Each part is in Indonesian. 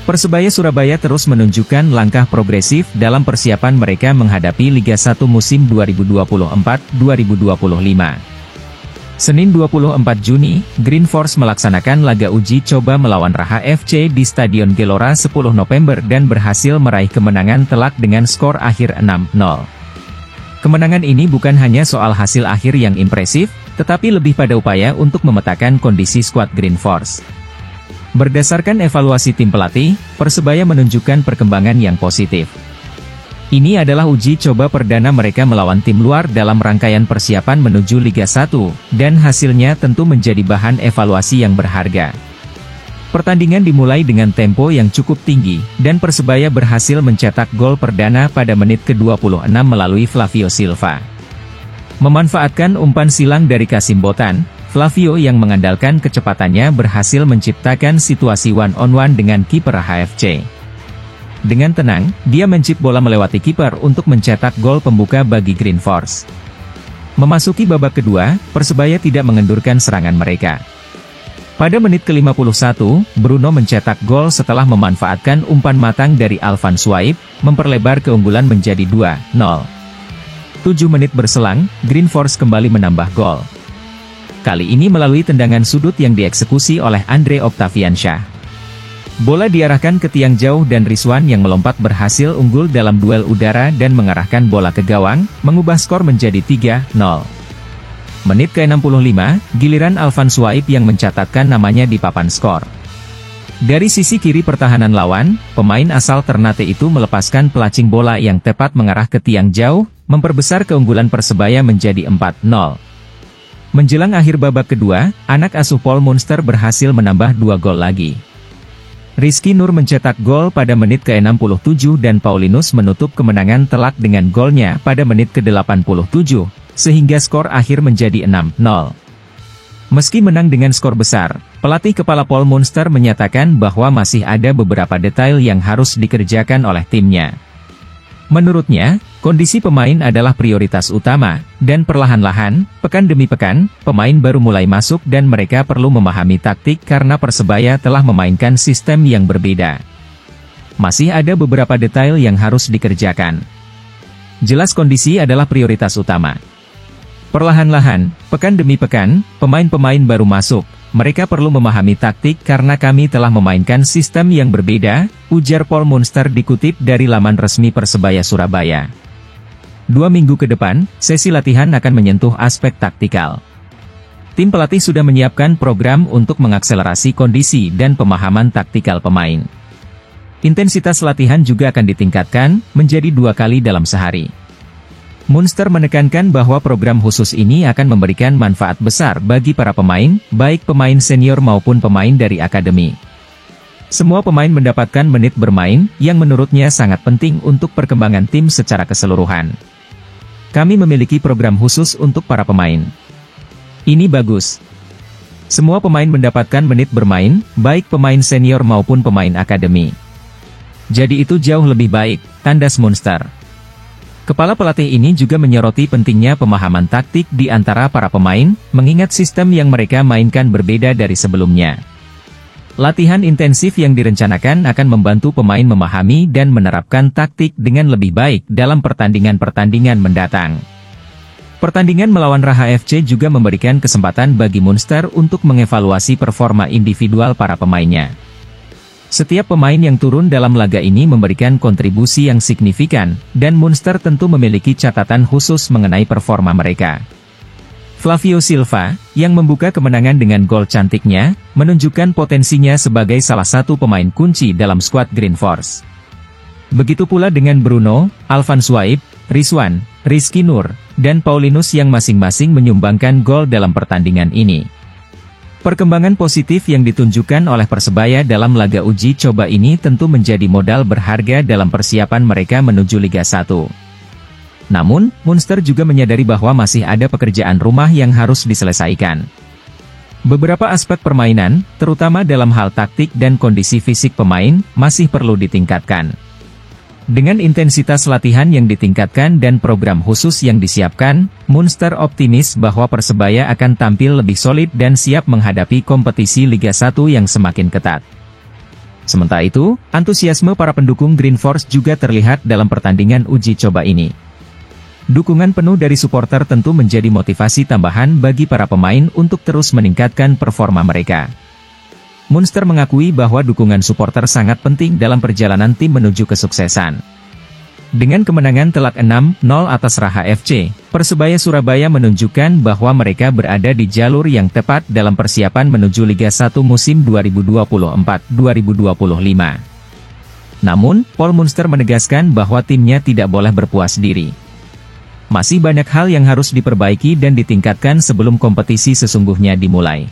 Persebaya Surabaya terus menunjukkan langkah progresif dalam persiapan mereka menghadapi Liga 1 musim 2024-2025. Senin 24 Juni, Green Force melaksanakan laga uji coba melawan Raha FC di Stadion Gelora 10 November dan berhasil meraih kemenangan telak dengan skor akhir 6-0. Kemenangan ini bukan hanya soal hasil akhir yang impresif, tetapi lebih pada upaya untuk memetakan kondisi skuad Green Force. Berdasarkan evaluasi tim pelatih, Persebaya menunjukkan perkembangan yang positif. Ini adalah uji coba perdana mereka melawan tim luar dalam rangkaian persiapan menuju Liga 1, dan hasilnya tentu menjadi bahan evaluasi yang berharga. Pertandingan dimulai dengan tempo yang cukup tinggi, dan Persebaya berhasil mencetak gol perdana pada menit ke-26 melalui Flavio Silva. Memanfaatkan umpan silang dari Kasim Botan, Flavio yang mengandalkan kecepatannya berhasil menciptakan situasi one-on-one dengan kiper Raha FC. Dengan tenang, dia mencip bola melewati kiper untuk mencetak gol pembuka bagi Green Force. Memasuki babak kedua, Persebaya tidak mengendurkan serangan mereka. Pada menit ke-51, Bruno mencetak gol setelah memanfaatkan umpan matang dari Alvan Suaib, memperlebar keunggulan menjadi 2-0. 7 menit berselang, Green Force kembali menambah gol. Kali ini melalui tendangan sudut yang dieksekusi oleh Andre Octaviansyah. Bola diarahkan ke tiang jauh dan Rizwan yang melompat berhasil unggul dalam duel udara dan mengarahkan bola ke gawang, mengubah skor menjadi 3-0. Menit ke-65, giliran Alvan Suaib yang mencatatkan namanya di papan skor. Dari sisi kiri pertahanan lawan, pemain asal Ternate itu melepaskan pelacing bola yang tepat mengarah ke tiang jauh, memperbesar keunggulan Persebaya menjadi 4-0. Menjelang akhir babak kedua, anak asuh Paul Munster berhasil menambah 2 gol lagi. Rizky Nur mencetak gol pada menit ke-67 dan Paulinus menutup kemenangan telak dengan golnya pada menit ke-87, sehingga skor akhir menjadi 6-0. Meski menang dengan skor besar, pelatih kepala Paul Munster menyatakan bahwa masih ada beberapa detail yang harus dikerjakan oleh timnya. Menurutnya, kondisi pemain adalah prioritas utama, dan perlahan-lahan, pekan demi pekan, pemain baru mulai masuk dan mereka perlu memahami taktik karena Persebaya telah memainkan sistem yang berbeda. Masih ada beberapa detail yang harus dikerjakan. Jelas kondisi adalah prioritas utama. Perlahan-lahan, pekan demi pekan, pemain-pemain baru masuk. Mereka perlu memahami taktik karena kami telah memainkan sistem yang berbeda, ujar Paul Munster dikutip dari laman resmi Persebaya Surabaya. 2 minggu ke depan, sesi latihan akan menyentuh aspek taktikal. Tim pelatih sudah menyiapkan program untuk mengakselerasi kondisi dan pemahaman taktikal pemain. Intensitas latihan juga akan ditingkatkan, menjadi 2 kali dalam sehari. Munster menekankan bahwa program khusus ini akan memberikan manfaat besar bagi para pemain, baik pemain senior maupun pemain dari akademi. Semua pemain mendapatkan menit bermain, yang menurutnya sangat penting untuk perkembangan tim secara keseluruhan. Kami memiliki program khusus untuk para pemain. Ini bagus. Semua pemain mendapatkan menit bermain, baik pemain senior maupun pemain akademi. Jadi itu jauh lebih baik, tandas Munster. Kepala pelatih ini juga menyoroti pentingnya pemahaman taktik di antara para pemain, mengingat sistem yang mereka mainkan berbeda dari sebelumnya. Latihan intensif yang direncanakan akan membantu pemain memahami dan menerapkan taktik dengan lebih baik dalam pertandingan-pertandingan mendatang. Pertandingan melawan Raha FC juga memberikan kesempatan bagi Munster untuk mengevaluasi performa individual para pemainnya. Setiap pemain yang turun dalam laga ini memberikan kontribusi yang signifikan, dan Munster tentu memiliki catatan khusus mengenai performa mereka. Flavio Silva, yang membuka kemenangan dengan gol cantiknya, menunjukkan potensinya sebagai salah satu pemain kunci dalam skuad Green Force. Begitu pula dengan Bruno, Alvan Suaib, Rizwan, Rizky Nur, dan Paulinus yang masing-masing menyumbangkan gol dalam pertandingan ini. Perkembangan positif yang ditunjukkan oleh Persebaya dalam laga uji coba ini tentu menjadi modal berharga dalam persiapan mereka menuju Liga 1. Namun, Munster juga menyadari bahwa masih ada pekerjaan rumah yang harus diselesaikan. Beberapa aspek permainan, terutama dalam hal taktik dan kondisi fisik pemain, masih perlu ditingkatkan. Dengan intensitas latihan yang ditingkatkan dan program khusus yang disiapkan, Munster optimis bahwa Persebaya akan tampil lebih solid dan siap menghadapi kompetisi Liga 1 yang semakin ketat. Sementara itu, antusiasme para pendukung Green Force juga terlihat dalam pertandingan uji coba ini. Dukungan penuh dari supporter tentu menjadi motivasi tambahan bagi para pemain untuk terus meningkatkan performa mereka. Munster mengakui bahwa dukungan supporter sangat penting dalam perjalanan tim menuju kesuksesan. Dengan kemenangan telak 6-0 atas Raha FC, Persebaya Surabaya menunjukkan bahwa mereka berada di jalur yang tepat dalam persiapan menuju Liga 1 musim 2024-2025. Namun, Paul Munster menegaskan bahwa timnya tidak boleh berpuas diri. Masih banyak hal yang harus diperbaiki dan ditingkatkan sebelum kompetisi sesungguhnya dimulai.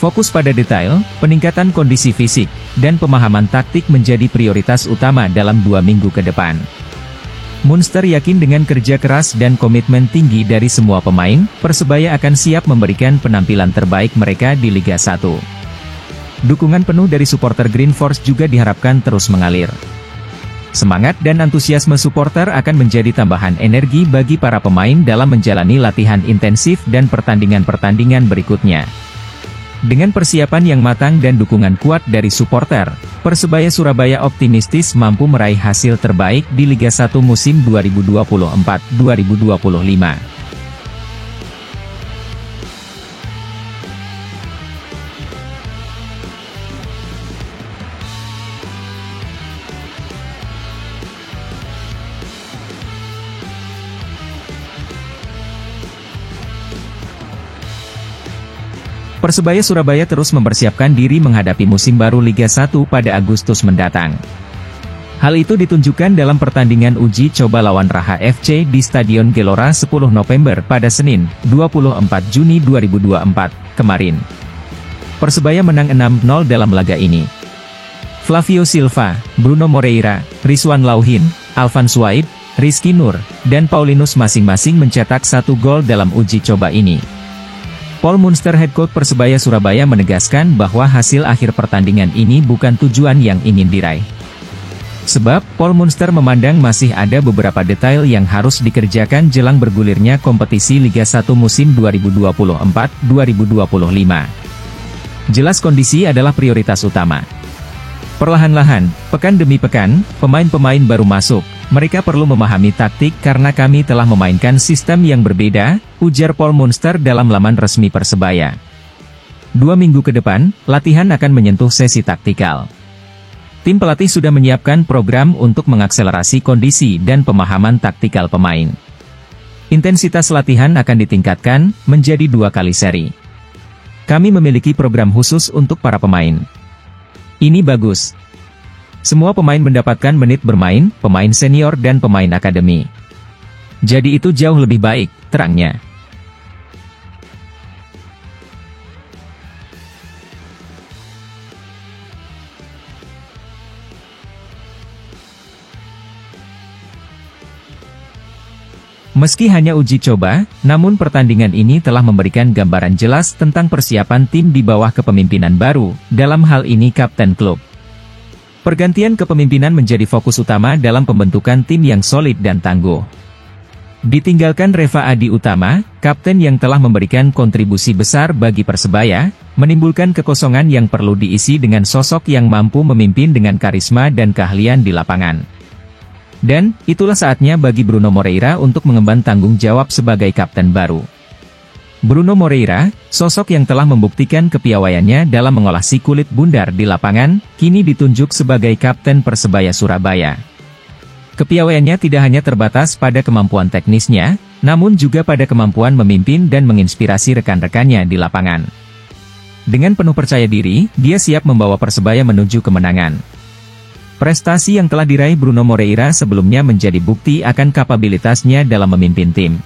Fokus pada detail, peningkatan kondisi fisik, dan pemahaman taktik menjadi prioritas utama dalam 2 minggu ke depan. Munster yakin dengan kerja keras dan komitmen tinggi dari semua pemain, Persebaya akan siap memberikan penampilan terbaik mereka di Liga 1. Dukungan penuh dari supporter Green Force juga diharapkan terus mengalir. Semangat dan antusiasme supporter akan menjadi tambahan energi bagi para pemain dalam menjalani latihan intensif dan pertandingan-pertandingan berikutnya. Dengan persiapan yang matang dan dukungan kuat dari supporter, Persebaya Surabaya optimistis mampu meraih hasil terbaik di Liga 1 musim 2024-2025. Persebaya Surabaya terus mempersiapkan diri menghadapi musim baru Liga 1 pada Agustus mendatang. Hal itu ditunjukkan dalam pertandingan uji coba lawan Raha FC di Stadion Gelora 10 November pada Senin, 24 Juni 2024, kemarin. Persebaya menang 6-0 dalam laga ini. Flavio Silva, Bruno Moreira, Rizwan Lauhin, Alvan Suaib, Rizky Nur, dan Paulinus masing-masing mencetak 1 gol dalam uji coba ini. Paul Munster head coach Persebaya Surabaya menegaskan bahwa hasil akhir pertandingan ini bukan tujuan yang ingin diraih. Sebab, Paul Munster memandang masih ada beberapa detail yang harus dikerjakan jelang bergulirnya kompetisi Liga 1 musim 2024-2025. Jelas kondisi adalah prioritas utama. Perlahan-lahan, pekan demi pekan, pemain-pemain baru masuk. Mereka perlu memahami taktik karena kami telah memainkan sistem yang berbeda, ujar Paul Munster dalam laman resmi Persebaya. 2 minggu ke depan, latihan akan menyentuh sesi taktikal. Tim pelatih sudah menyiapkan program untuk mengakselerasi kondisi dan pemahaman taktikal pemain. Intensitas latihan akan ditingkatkan, menjadi 2 kali seri. Kami memiliki program khusus untuk para pemain. Ini bagus. Semua pemain mendapatkan menit bermain, pemain senior dan pemain akademi. Jadi itu jauh lebih baik, terangnya. Meski hanya uji coba, namun pertandingan ini telah memberikan gambaran jelas tentang persiapan tim di bawah kepemimpinan baru, dalam hal ini kapten klub. Pergantian kepemimpinan menjadi fokus utama dalam pembentukan tim yang solid dan tangguh. Ditinggalkan Reva Adi Utama, kapten yang telah memberikan kontribusi besar bagi Persebaya, menimbulkan kekosongan yang perlu diisi dengan sosok yang mampu memimpin dengan karisma dan keahlian di lapangan. Dan, itulah saatnya bagi Bruno Moreira untuk mengemban tanggung jawab sebagai kapten baru. Bruno Moreira, sosok yang telah membuktikan kepiawaiannya dalam mengolah si kulit bundar di lapangan, kini ditunjuk sebagai kapten Persebaya Surabaya. Kepiawaiannya tidak hanya terbatas pada kemampuan teknisnya, namun juga pada kemampuan memimpin dan menginspirasi rekan-rekannya di lapangan. Dengan penuh percaya diri, dia siap membawa Persebaya menuju kemenangan. Prestasi yang telah diraih Bruno Moreira sebelumnya menjadi bukti akan kapabilitasnya dalam memimpin tim.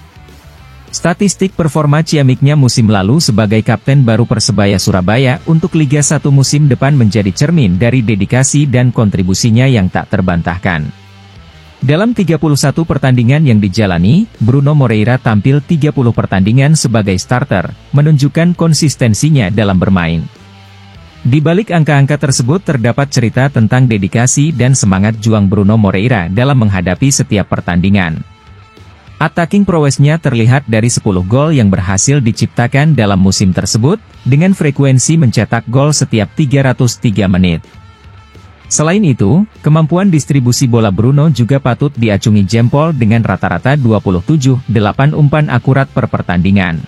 Statistik performa ciamiknya musim lalu sebagai kapten baru Persebaya Surabaya untuk Liga 1 musim depan menjadi cermin dari dedikasi dan kontribusinya yang tak terbantahkan. Dalam 31 pertandingan yang dijalani, Bruno Moreira tampil 30 pertandingan sebagai starter, menunjukkan konsistensinya dalam bermain. Di balik angka-angka tersebut terdapat cerita tentang dedikasi dan semangat juang Bruno Moreira dalam menghadapi setiap pertandingan. Attacking prowessnya terlihat dari 10 gol yang berhasil diciptakan dalam musim tersebut, dengan frekuensi mencetak gol setiap 303 menit. Selain itu, kemampuan distribusi bola Bruno juga patut diacungi jempol dengan rata-rata 27,8 umpan akurat per pertandingan.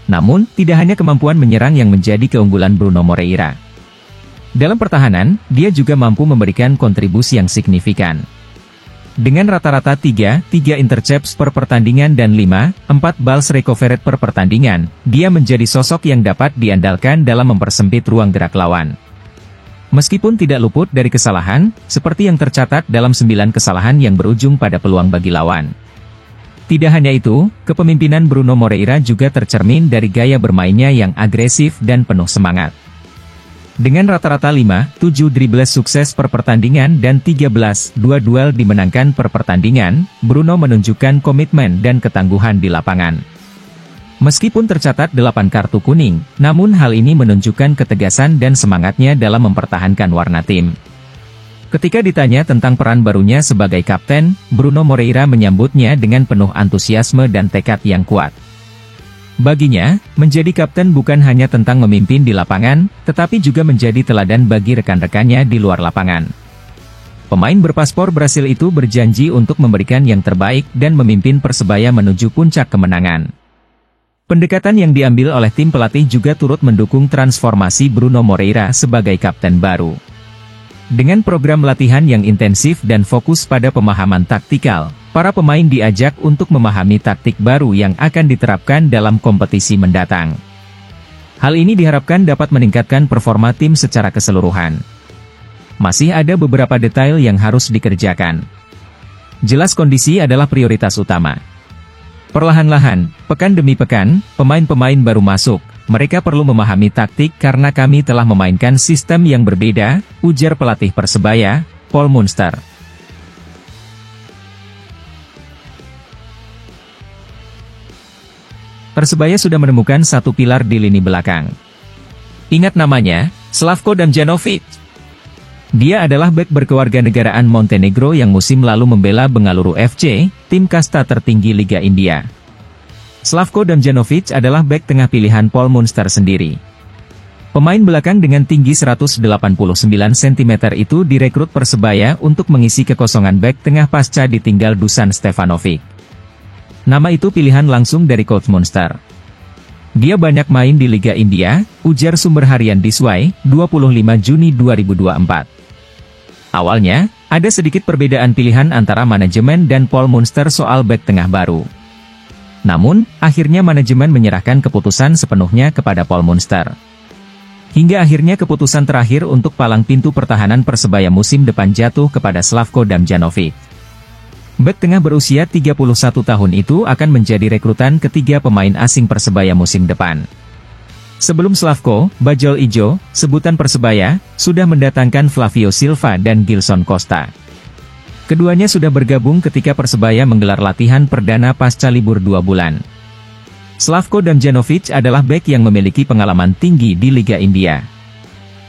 Namun, tidak hanya kemampuan menyerang yang menjadi keunggulan Bruno Moreira. Dalam pertahanan, dia juga mampu memberikan kontribusi yang signifikan. Dengan rata-rata 3 intercepts per pertandingan dan 5,4 balls recovered per pertandingan, dia menjadi sosok yang dapat diandalkan dalam mempersempit ruang gerak lawan. Meskipun tidak luput dari kesalahan, seperti yang tercatat dalam 9 kesalahan yang berujung pada peluang bagi lawan. Tidak hanya itu, kepemimpinan Bruno Moreira juga tercermin dari gaya bermainnya yang agresif dan penuh semangat. Dengan rata-rata 5,7 dribbles sukses per pertandingan dan 13,2 duel dimenangkan per pertandingan, Bruno menunjukkan komitmen dan ketangguhan di lapangan. Meskipun tercatat 8 kartu kuning, namun hal ini menunjukkan ketegasan dan semangatnya dalam mempertahankan warna tim. Ketika ditanya tentang peran barunya sebagai kapten, Bruno Moreira menyambutnya dengan penuh antusiasme dan tekad yang kuat. Baginya, menjadi kapten bukan hanya tentang memimpin di lapangan, tetapi juga menjadi teladan bagi rekan-rekannya di luar lapangan. Pemain berpaspor Brasil itu berjanji untuk memberikan yang terbaik dan memimpin Persebaya menuju puncak kemenangan. Pendekatan yang diambil oleh tim pelatih juga turut mendukung transformasi Bruno Moreira sebagai kapten baru. Dengan program latihan yang intensif dan fokus pada pemahaman taktikal, para pemain diajak untuk memahami taktik baru yang akan diterapkan dalam kompetisi mendatang. Hal ini diharapkan dapat meningkatkan performa tim secara keseluruhan. Masih ada beberapa detail yang harus dikerjakan. Jelas kondisi adalah prioritas utama. Perlahan-lahan, pekan demi pekan, pemain-pemain baru masuk. Mereka perlu memahami taktik karena kami telah memainkan sistem yang berbeda, ujar pelatih Persebaya, Paul Munster. Persebaya sudah menemukan satu pilar di lini belakang. Ingat namanya, Slavko Damjanovic. Dia adalah bek berkewarganegaraan Montenegro yang musim lalu membela Bengaluru FC, tim kasta tertinggi Liga India. Slavko Damjanovic adalah bek tengah pilihan Paul Munster sendiri. Pemain belakang dengan tinggi 189 cm itu direkrut Persebaya untuk mengisi kekosongan bek tengah pasca ditinggal Dusan Stefanovic. Nama itu pilihan langsung dari coach Munster. Dia banyak main di Liga India, ujar sumber harian Disway, 25 Juni 2024. Awalnya, ada sedikit perbedaan pilihan antara manajemen dan Paul Munster soal bek tengah baru. Namun, akhirnya manajemen menyerahkan keputusan sepenuhnya kepada Paul Munster. Hingga akhirnya keputusan terakhir untuk palang pintu pertahanan Persebaya musim depan jatuh kepada Slavko Damjanovic. Bek tengah berusia 31 tahun itu akan menjadi rekrutan ketiga pemain asing Persebaya musim depan. Sebelum Slavko, Bajul Ijo, sebutan Persebaya, sudah mendatangkan Flavio Silva dan Gilson Costa. Keduanya sudah bergabung ketika Persebaya menggelar latihan perdana pasca libur 2 bulan. Slavko Damjanovic adalah bek yang memiliki pengalaman tinggi di Liga India.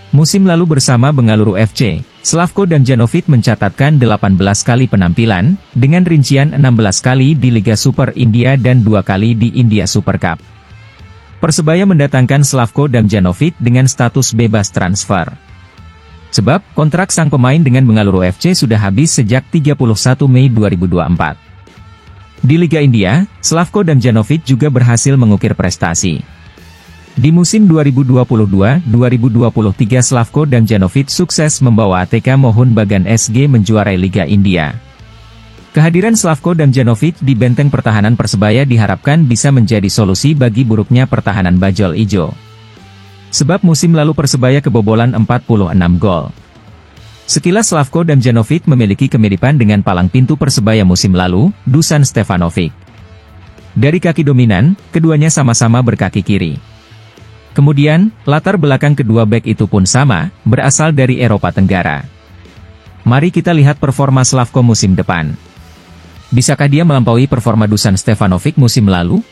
Musim lalu bersama Bengaluru FC, Slavko Damjanovic mencatatkan 18 kali penampilan, dengan rincian 16 kali di Liga Super India dan 2 kali di India Super Cup. Persebaya mendatangkan Slavko Damjanovic dengan status bebas transfer. Sebab, kontrak sang pemain dengan Bengaluru FC sudah habis sejak 31 Mei 2024. Di Liga India, Slavko Damjanovic juga berhasil mengukir prestasi. Di musim 2022-2023 Slavko Damjanovic sukses membawa ATK Mohun Bagan SG menjuarai Liga India. Kehadiran Slavko Damjanovic di benteng pertahanan Persebaya diharapkan bisa menjadi solusi bagi buruknya pertahanan Bajul Ijo. Sebab musim lalu Persebaya kebobolan 46 gol. Sekilas Slavko Damjanovic memiliki kemiripan dengan palang pintu Persebaya musim lalu, Dusan Stefanovic. Dari kaki dominan, keduanya sama-sama berkaki kiri. Kemudian, latar belakang kedua bek itu pun sama, berasal dari Eropa Tenggara. Mari kita lihat performa Slavko musim depan. Bisakah dia melampaui performa Dusan Stefanovic musim lalu?